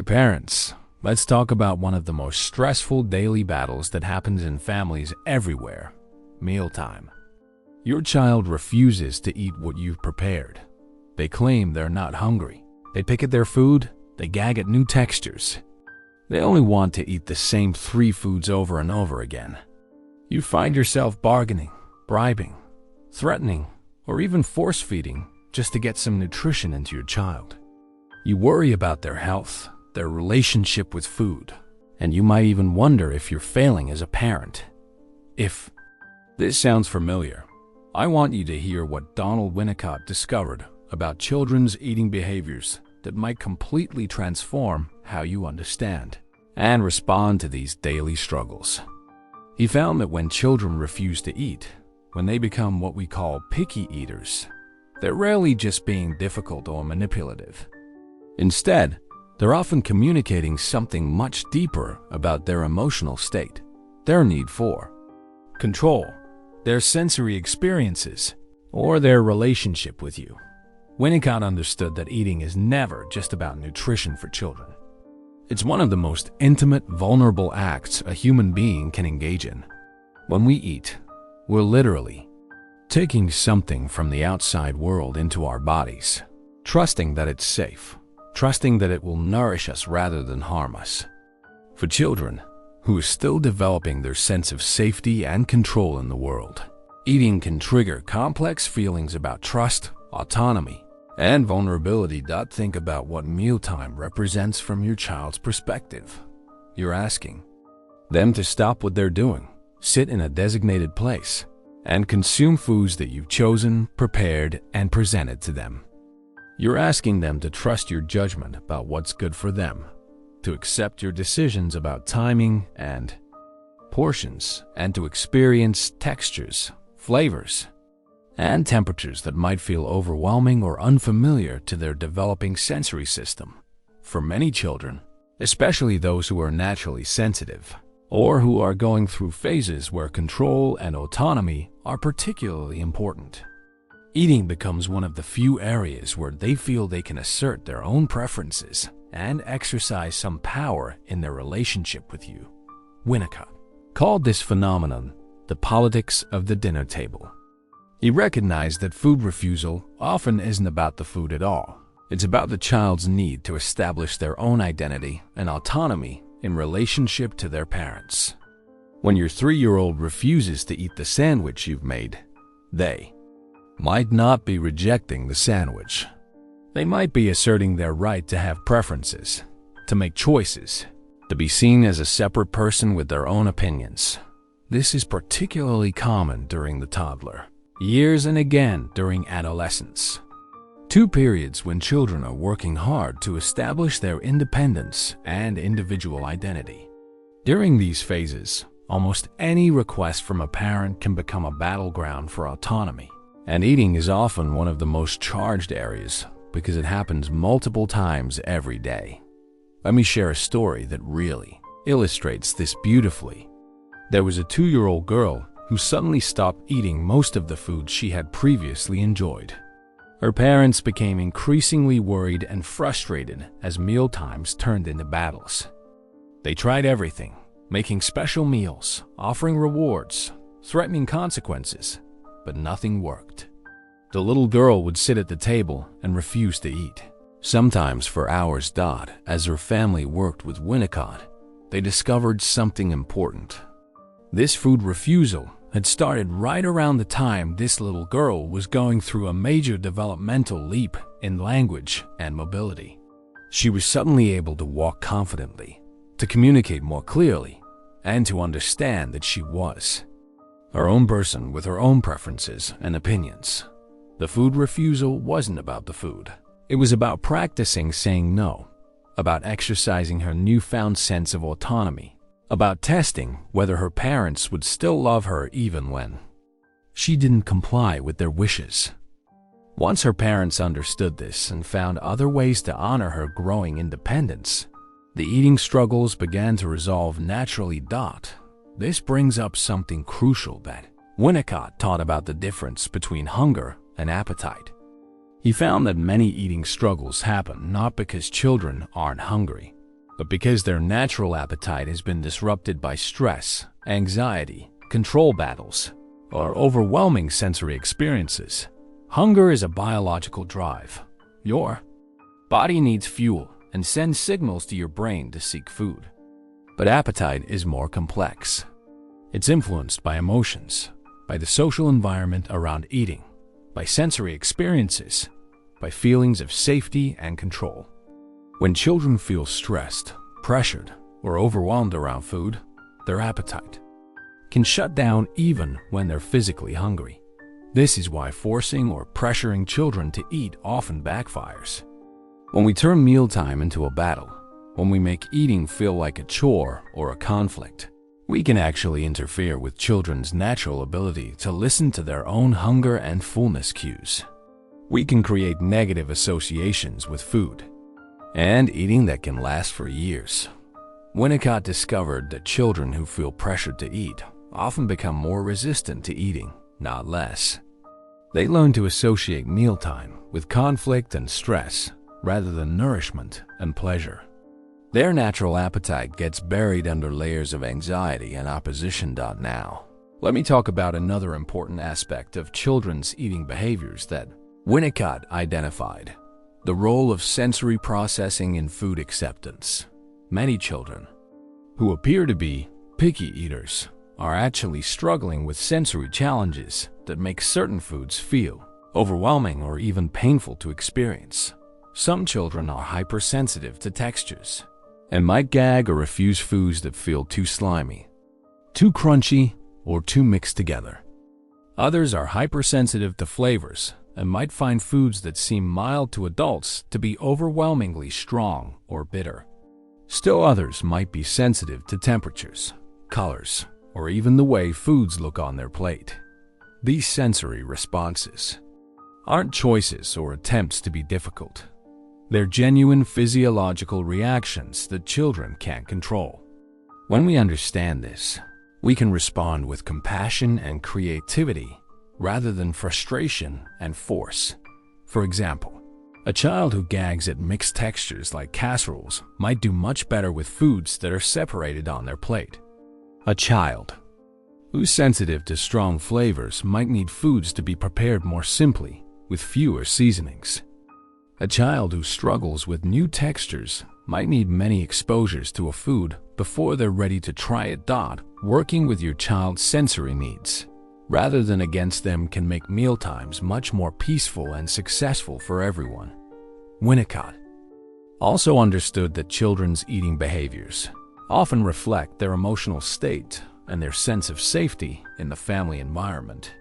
Hey parents, let's talk about one of the most stressful daily battles that happens in families everywhere: mealtime. Your child refuses to eat what you've prepared. They claim they're not hungry. They pick at their food, they gag at new textures. They only want to eat the same 3 foods over and over again. You find yourself bargaining, bribing, threatening, or even force-feeding just to get some nutrition into your child. You worry about their health, their relationship with food, and you might even wonder if you're failing as a parent. If this sounds familiar, I want you to hear what Donald Winnicott discovered about children's eating behaviors that might completely transform how you understand and respond to these daily struggles. He found that when children refuse to eat, when they become what we call picky eaters, they're rarely just being difficult or manipulative. Instead, they're often communicating something much deeper about their emotional state, their need for control, their sensory experiences, or their relationship with you. Winnicott understood that eating is never just about nutrition for children. It's one of the most intimate, vulnerable acts a human being can engage in. When we eat, we're literally taking something from the outside world into our bodies, trusting that it's safe, trusting that it will nourish us rather than harm us. For children who are still developing their sense of safety and control in the world, eating can trigger complex feelings about trust, autonomy, and vulnerability. Think about what mealtime represents from your child's perspective. You're asking them to stop what they're doing, sit in a designated place, and consume foods that you've chosen, prepared, and presented to them. You're asking them to trust your judgment about what's good for them, to accept your decisions about timing and portions, and to experience textures, flavors, and temperatures that might feel overwhelming or unfamiliar to their developing sensory system. For many children, especially those who are naturally sensitive, or who are going through phases where control and autonomy are particularly important, eating becomes one of the few areas where they feel they can assert their own preferences and exercise some power in their relationship with you. Winnicott called this phenomenon the politics of the dinner table. He recognized that food refusal often isn't about the food at all. It's about the child's need to establish their own identity and autonomy in relationship to their parents. When your 3-year-old refuses to eat the sandwich you've made, they might not be rejecting the sandwich. They might be asserting their right to have preferences, to make choices, to be seen as a separate person with their own opinions. This is particularly common during the toddler years and again during adolescence, 2 periods when children are working hard to establish their independence and individual identity. During these phases, almost any request from a parent can become a battleground for autonomy. And eating is often one of the most charged areas because it happens multiple times every day. Let me share a story that really illustrates this beautifully. There was a 2-year-old girl who suddenly stopped eating most of the food she had previously enjoyed. Her parents became increasingly worried and frustrated as mealtimes turned into battles. They tried everything, making special meals, offering rewards, threatening consequences, but nothing worked. The little girl would sit at the table and refuse to eat, sometimes for hours. As her family worked with Winnicott, they discovered something important. This food refusal had started right around the time this little girl was going through a major developmental leap in language and mobility. She was suddenly able to walk confidently, to communicate more clearly, and to understand that she was her own person with her own preferences and opinions. The food refusal wasn't about the food. It was about practicing saying no, about exercising her newfound sense of autonomy, about testing whether her parents would still love her even when she didn't comply with their wishes. Once her parents understood this and found other ways to honor her growing independence, the eating struggles began to resolve naturally. This brings up something crucial that Winnicott taught about the difference between hunger and appetite. He found that many eating struggles happen not because children aren't hungry, but because their natural appetite has been disrupted by stress, anxiety, control battles, or overwhelming sensory experiences. Hunger is a biological drive. Your body needs fuel and sends signals to your brain to seek food. But appetite is more complex. It's influenced by emotions, by the social environment around eating, by sensory experiences, by feelings of safety and control. When children feel stressed, pressured, or overwhelmed around food, their appetite can shut down even when they're physically hungry. This is why forcing or pressuring children to eat often backfires. When we turn mealtime into a battle, when we make eating feel like a chore or a conflict, we can actually interfere with children's natural ability to listen to their own hunger and fullness cues. We can create negative associations with food and eating that can last for years. Winnicott discovered that children who feel pressured to eat often become more resistant to eating, not less. They learn to associate mealtime with conflict and stress rather than nourishment and pleasure. Their natural appetite gets buried under layers of anxiety and opposition. Now, let me talk about another important aspect of children's eating behaviors that Winnicott identified: the role of sensory processing in food acceptance. Many children who appear to be picky eaters are actually struggling with sensory challenges that make certain foods feel overwhelming or even painful to experience. Some children are hypersensitive to textures and might gag or refuse foods that feel too slimy, too crunchy, or too mixed together. Others are hypersensitive to flavors and might find foods that seem mild to adults to be overwhelmingly strong or bitter. Still others might be sensitive to temperatures, colors, or even the way foods look on their plate. These sensory responses aren't choices or attempts to be difficult. They're genuine physiological reactions that children can't control. When we understand this, we can respond with compassion and creativity rather than frustration and force. For example, a child who gags at mixed textures like casseroles might do much better with foods that are separated on their plate. A child who's sensitive to strong flavors might need foods to be prepared more simply, with fewer seasonings. A child who struggles with new textures might need many exposures to a food before they're ready to try it. Working with your child's sensory needs rather than against them can make mealtimes much more peaceful and successful for everyone. Winnicott also understood that children's eating behaviors often reflect their emotional state and their sense of safety in the family environment.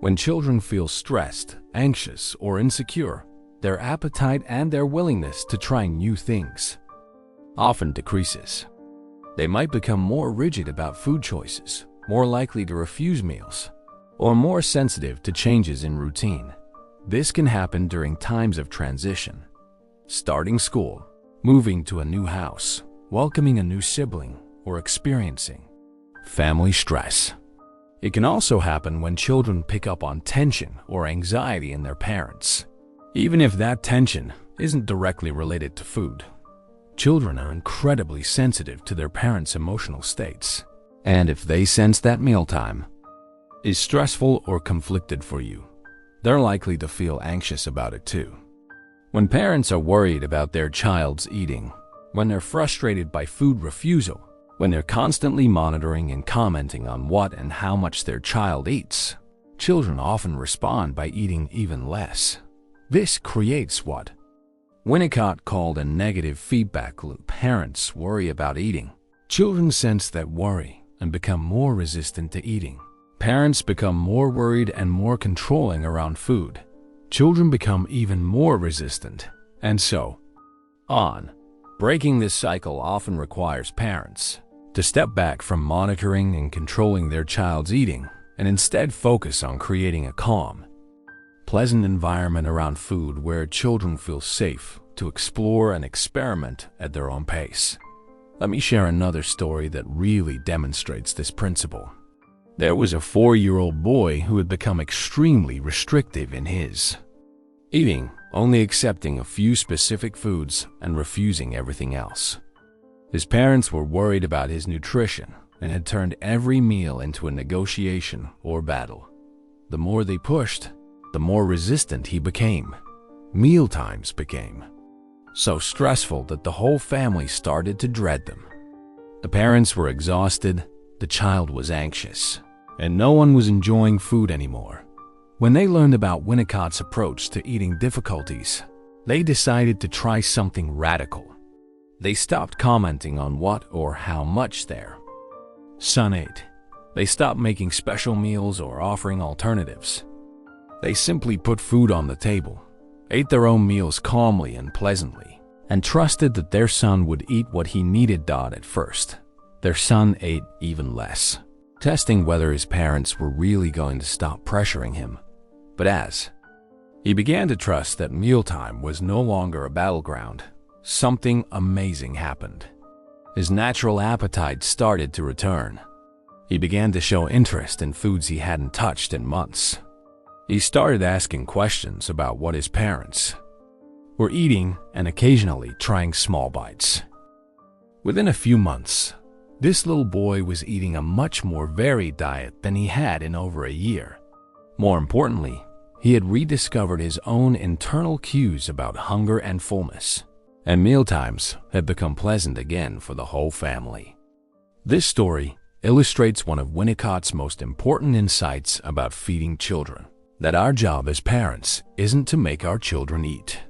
When children feel stressed, anxious, or insecure, their appetite and their willingness to try new things often decreases. They might become more rigid about food choices, more likely to refuse meals, or more sensitive to changes in routine. This can happen during times of transition: starting school, moving to a new house, welcoming a new sibling, or experiencing family stress. It can also happen when children pick up on tension or anxiety in their parents, even if that tension isn't directly related to food. Children are incredibly sensitive to their parents' emotional states, and if they sense that mealtime is stressful or conflicted for you, they're likely to feel anxious about it too. When parents are worried about their child's eating, when they're frustrated by food refusal, when they're constantly monitoring and commenting on what and how much their child eats, children often respond by eating even less. This creates what Winnicott called a negative feedback loop. Parents worry about eating. Children sense that worry and become more resistant to eating. Parents become more worried and more controlling around food. Children become even more resistant, and so on. Breaking this cycle often requires parents to step back from monitoring and controlling their child's eating and instead focus on creating a calm, pleasant environment around food where children feel safe to explore and experiment at their own pace. Let me share another story that really demonstrates this principle. There was a 4-year-old boy who had become extremely restrictive in his eating, only accepting a few specific foods and refusing everything else. His parents were worried about his nutrition and had turned every meal into a negotiation or battle. The more they pushed, the more resistant he became. Mealtimes became so stressful that the whole family started to dread them. The parents were exhausted, the child was anxious, and no one was enjoying food anymore. When they learned about Winnicott's approach to eating difficulties, they decided to try something radical. They stopped commenting on what or how much their son ate. They stopped making special meals or offering alternatives. They simply put food on the table, ate their own meals calmly and pleasantly, and trusted that their son would eat what he needed. At first, their son ate even less, testing whether his parents were really going to stop pressuring him. But as he began to trust that mealtime was no longer a battleground, something amazing happened. His natural appetite started to return. He began to show interest in foods he hadn't touched in months. He started asking questions about what his parents were eating and occasionally trying small bites. Within a few months, this little boy was eating a much more varied diet than he had in over a year. More importantly, he had rediscovered his own internal cues about hunger and fullness, and mealtimes had become pleasant again for the whole family. This story illustrates one of Winnicott's most important insights about feeding children: that our job as parents isn't to make our children eat.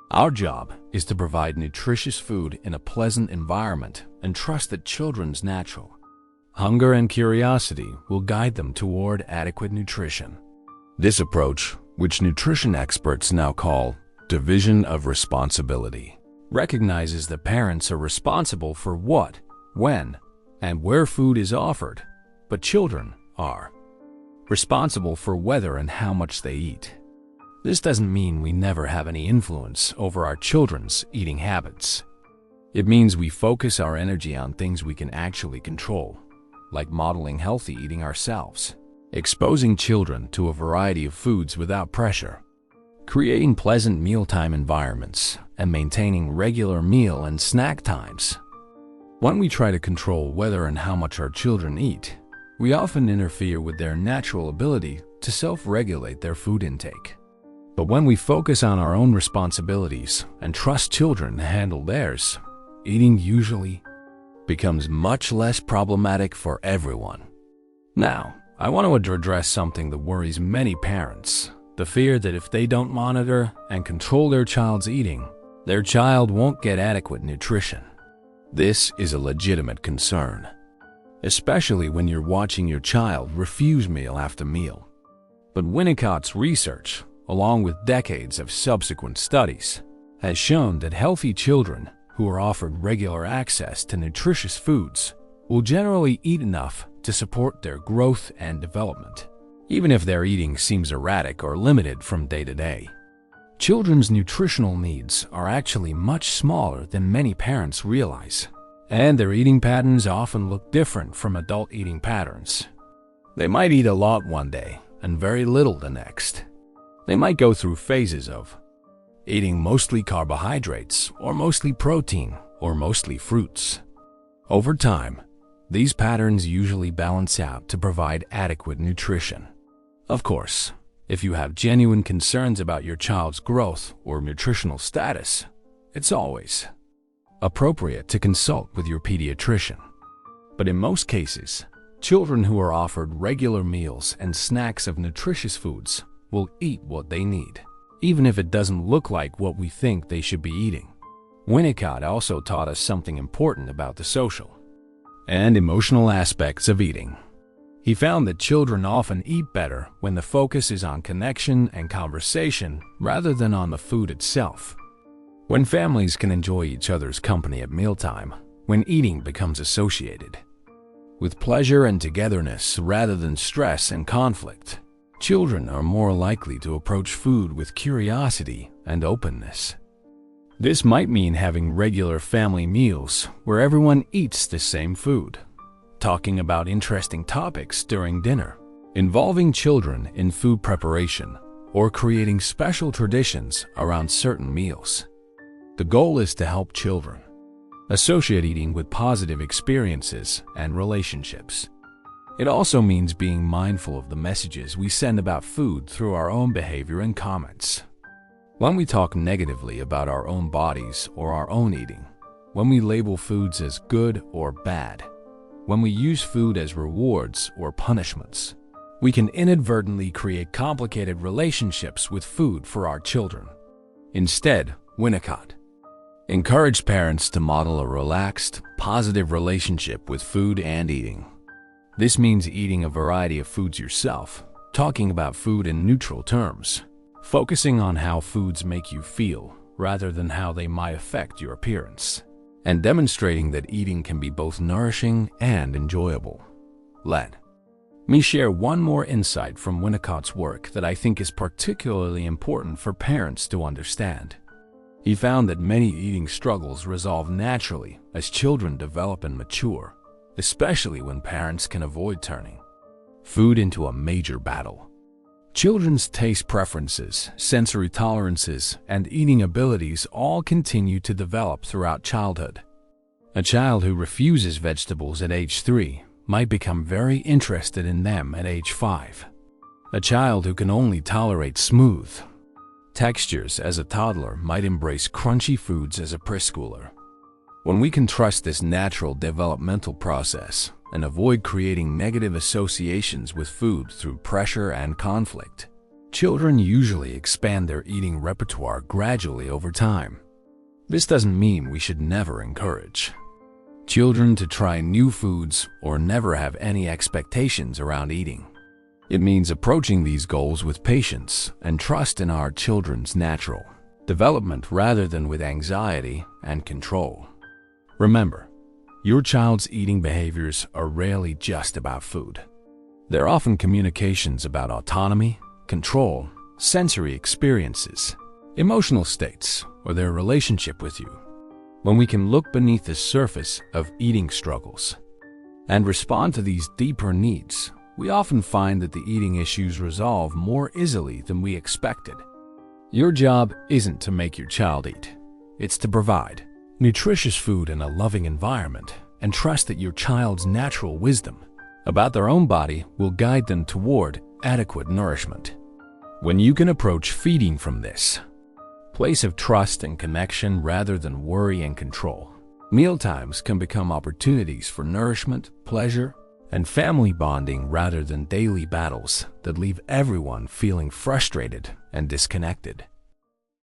Our job is to provide nutritious food in a pleasant environment and trust that children's natural hunger and curiosity will guide them toward adequate nutrition. This approach, which nutrition experts now call division of responsibility, recognizes that parents are responsible for what, when, and where food is offered, but children are responsible for whether and how much they eat. This doesn't mean we never have any influence over our children's eating habits. It means we focus our energy on things we can actually control, like modeling healthy eating ourselves, exposing children to a variety of foods without pressure, creating pleasant mealtime environments, and maintaining regular meal and snack times. When we try to control whether and how much our children eat, we often interfere with their natural ability to self-regulate their food intake. But when we focus on our own responsibilities and trust children to handle theirs, eating usually becomes much less problematic for everyone. Now, I want to address something that worries many parents: the fear that if they don't monitor and control their child's eating, their child won't get adequate nutrition. This is a legitimate concern, especially when you're watching your child refuse meal after meal. But Winnicott's research, along with decades of subsequent studies, has shown that healthy children who are offered regular access to nutritious foods will generally eat enough to support their growth and development, even if their eating seems erratic or limited from day to day. Children's nutritional needs are actually much smaller than many parents realize, and their eating patterns often look different from adult eating patterns. They might eat a lot one day and very little the next. They might go through phases of eating mostly carbohydrates, or mostly protein, or mostly fruits. Over time, these patterns usually balance out to provide adequate nutrition. Of course, if you have genuine concerns about your child's growth or nutritional status, it's always appropriate to consult with your pediatrician. But in most cases, children who are offered regular meals and snacks of nutritious foods will eat what they need, even if it doesn't look like what we think they should be eating. Winnicott also taught us something important about the social and emotional aspects of eating. He found that children often eat better when the focus is on connection and conversation rather than on the food itself. When families can enjoy each other's company at mealtime, when eating becomes associated with pleasure and togetherness rather than stress and conflict, children are more likely to approach food with curiosity and openness. This might mean having regular family meals where everyone eats the same food, talking about interesting topics during dinner, involving children in food preparation, or creating special traditions around certain meals. The goal is to help children Associate eating with positive experiences and relationships. It also means being mindful of the messages we send about food through our own behavior and comments. When we talk negatively about our own bodies or our own eating, when we label foods as good or bad, when we use food as rewards or punishments, we can inadvertently create complicated relationships with food for our children. Instead, Winnicott encouraged parents to model a relaxed, positive relationship with food and eating. This means eating a variety of foods yourself, talking about food in neutral terms, focusing on how foods make you feel rather than how they might affect your appearance, and demonstrating that eating can be both nourishing and enjoyable. Let me share one more insight from Winnicott's work that I think is particularly important for parents to understand. He found that many eating struggles resolve naturally as children develop and mature, especially when parents can avoid turning food into a major battle. Children's taste preferences, sensory tolerances, and eating abilities all continue to develop throughout childhood. A child who refuses vegetables at age 3 might become very interested in them at age 5. A child who can only tolerate smooth textures as a toddler might embrace crunchy foods as a preschooler. When we can trust this natural developmental process and avoid creating negative associations with food through pressure and conflict, children usually expand their eating repertoire gradually over time. This doesn't mean we should never encourage children to try new foods or never have any expectations around eating. It means approaching these goals with patience and trust in our children's natural development rather than with anxiety and control. Remember, your child's eating behaviors are rarely just about food. They're often communications about autonomy, control, sensory experiences, emotional states, or their relationship with you. When we can look beneath the surface of eating struggles and respond to these deeper needs, we often find that the eating issues resolve more easily than we expected. Your job isn't to make your child eat. It's to provide nutritious food in a loving environment and trust that your child's natural wisdom about their own body will guide them toward adequate nourishment. When you can approach feeding from this place of trust and connection rather than worry and control, mealtimes can become opportunities for nourishment, pleasure, and family bonding rather than daily battles that leave everyone feeling frustrated and disconnected.